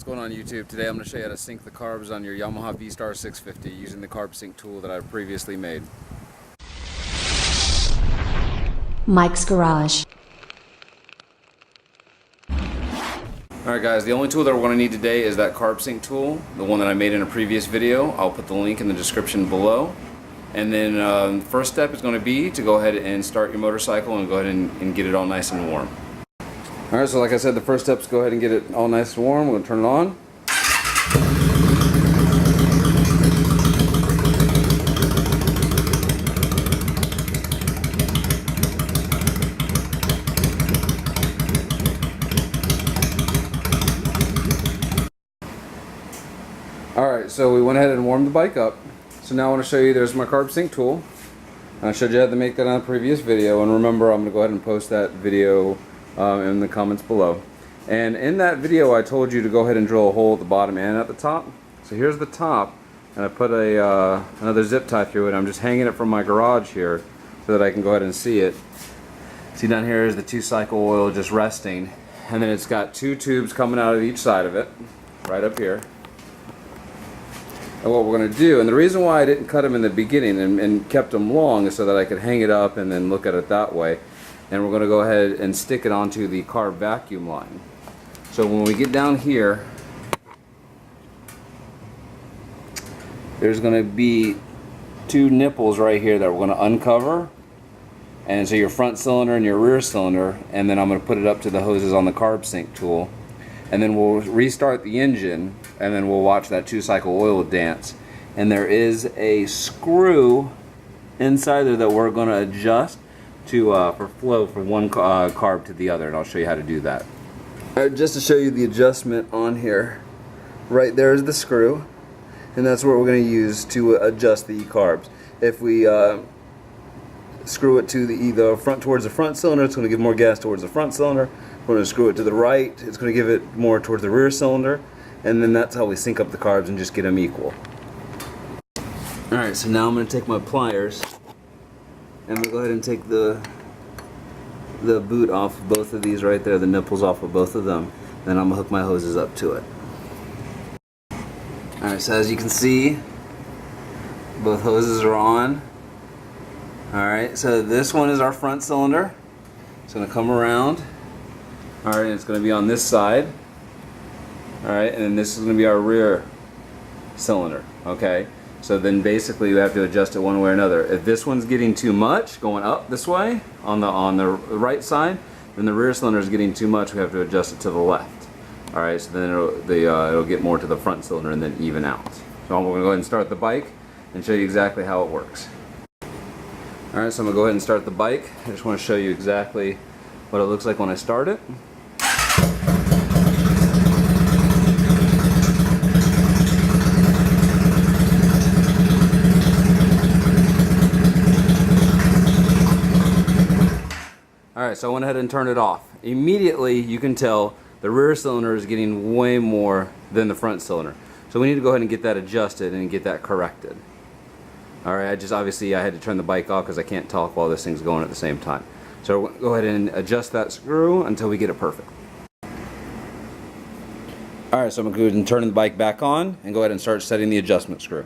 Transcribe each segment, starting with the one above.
going on YouTube? Today I'm going to show you how to sync the carbs on your Yamaha V-Star 650 using the carb sync tool that I've previously made. Mike's Garage. Alright guys, the only tool that we're going to need today is that carb sync tool, the one that I made in a previous video. I'll put the link in the description below. And then first step is going to be to go ahead and start your motorcycle and go ahead and get it all nice and warm. Alright, so like I said, the first step is go ahead and get it all nice and warm. We're going to turn it on. Alright, so we went ahead and warmed the bike up. So now I want to show you, there's my carb sync tool. I showed you how to make that on a previous video, and remember I'm going to go ahead and post that video in the comments below. And in that video I told you to go ahead and drill a hole at the bottom and at the top. So here's the top, and I put another zip tie through it. I'm just hanging it from my garage here so that I can go ahead and see it. See, down here is the 2-cycle oil just resting, and then it's got 2 tubes coming out of each side of it, right up here. And what we're going to do, and the reason why I didn't cut them in the beginning and kept them long is so that I could hang it up and then look at it that way. And we're going to go ahead and stick it onto the carb vacuum line. So when we get down here, there's going to be 2 nipples right here that we're going to uncover. And so your front cylinder and your rear cylinder, and then I'm going to put it up to the hoses on the carb sync tool. And then we'll restart the engine, and then we'll watch that 2-cycle oil dance. And there is a screw inside there that we're going to adjust to for flow from one carb to the other, and I'll show you how to do that. Just to show you the adjustment on here, right there is the screw, and that's what we're going to use to adjust the carbs. If we screw it to the front towards the front cylinder, it's going to give more gas towards the front cylinder. We're going to screw it to the right, it's going to give it more towards the rear cylinder, and then that's how we sync up the carbs and just get them equal. Alright, so now I'm going to take my pliers and we'll go ahead and take the boot off of both of these right there, the nipples off of both of them. Then I'm going to hook my hoses up to it. Alright, so as you can see, both hoses are on. Alright, so this one is our front cylinder. It's going to come around. Alright, it's going to be on this side. Alright, and then this is going to be our rear cylinder. Okay, so then basically you have to adjust it one way or another. If this one's getting too much, going up this way on the right side, then the rear cylinder is getting too much, we have to adjust it to the left. Alright, so then it'll get more to the front cylinder and then even out. So I'm going to go ahead and start the bike and show you exactly how it works. Alright, so I'm going to go ahead and start the bike. I just want to show you exactly what it looks like when I start it. Alright, so I went ahead and turned it off. Immediately you can tell the rear cylinder is getting way more than the front cylinder. So we need to go ahead and get that adjusted and get that corrected. Alright, obviously I had to turn the bike off because I can't talk while this thing's going at the same time. So we'll go ahead and adjust that screw until we get it perfect. Alright, so I'm going to go ahead and turn the bike back on and go ahead and start setting the adjustment screw.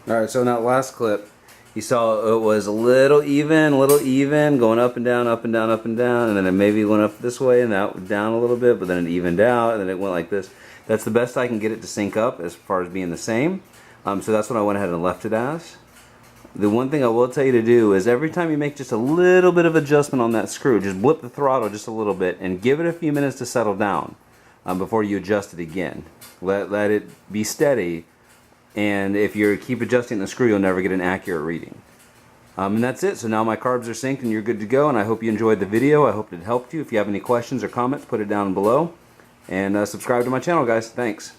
Alright, so in that last clip, you saw it was a little even, going up and down, up and down, up and down, and then it maybe went up this way and that down a little bit, but then it evened out, and then it went like this. That's the best I can get it to sync up as far as being the same. So that's what I went ahead and left it as. The one thing I will tell you to do is every time you make just a little bit of adjustment on that screw, just blip the throttle just a little bit and give it a few minutes to settle down before you adjust it again. Let it be steady, and if you keep adjusting the screw, you'll never get an accurate reading. And that's it. So now my carbs are synced and you're good to go, and I hope you enjoyed the video. I hope it helped you. If you have any questions or comments, put it down below. And subscribe to my channel, guys. Thanks.